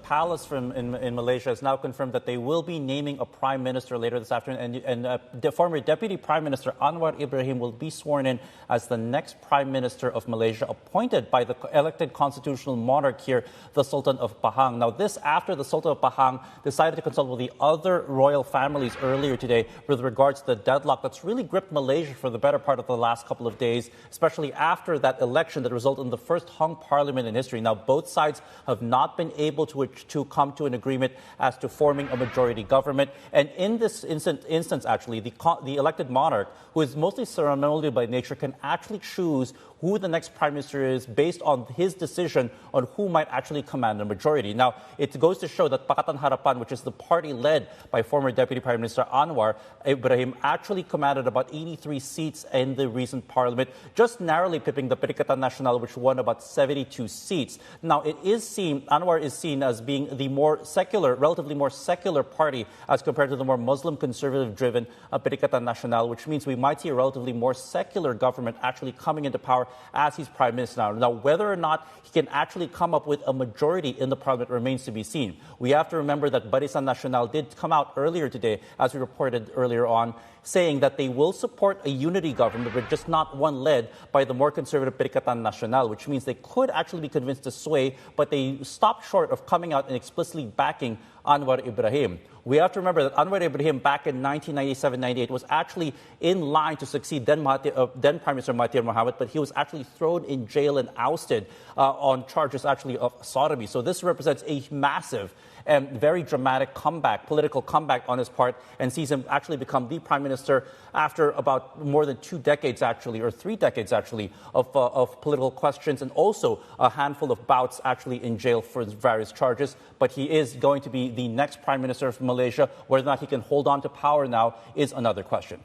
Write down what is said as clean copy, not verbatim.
palace in Malaysia has now confirmed that they will be naming a prime minister later this afternoon, and the former deputy prime minister Anwar Ibrahim will be sworn in as the next prime minister of Malaysia, appointed by the elected constitutional monarch here, the Sultan of Pahang. Now, this after the Sultan of Pahang decided to consult with the other royal families earlier today with regards to the deadlock that's really gripped Malaysia for the better part of the last couple of days, especially after that election that resulted in the first hung parliament in history. Now, both sides have not been able to come to an agreement as to forming a majority government. And in this instance, actually, the elected monarch, who is mostly ceremonial by nature, can actually choose who the next prime minister is based on his decision on who might actually command a majority. Now, it goes to show that Pakatan Harapan, which is the party led by former Deputy Prime Minister Anwar Ibrahim, actually commanded about 83 seats in the recent parliament, just narrowly pipping the Perikatan Nasional, which won about 72 seats. Now, Anwar is seen as being the more secular, relatively more secular party as compared to the more Muslim conservative-driven Perikatan Nasional, which means we might see a relatively more secular government actually coming into power as he's prime minister now. Now, whether or not he can actually come up with a majority in the parliament remains to be seen. We have to remember that Barisan Nasional did come out earlier today, as we reported earlier on, saying that they will support a unity government, but just not one led by the more conservative Perikatan Nasional, which means they could actually be convinced to sway, but they stopped short of coming out and explicitly backing Anwar Ibrahim. We have to remember that Anwar Ibrahim back in 1997-98 was actually in line to succeed then Prime Minister Mahathir Mohamad, but he was actually thrown in jail and ousted on charges actually of sodomy. So this represents a massive and very dramatic political comeback on his part, and sees him actually become the prime minister after about more than 2 decades actually, or 3 decades actually, of political questions, and also a handful of bouts actually in jail for various charges. But he is going to be the next prime minister of Malaysia. Whether or not he can hold on to power now is another question.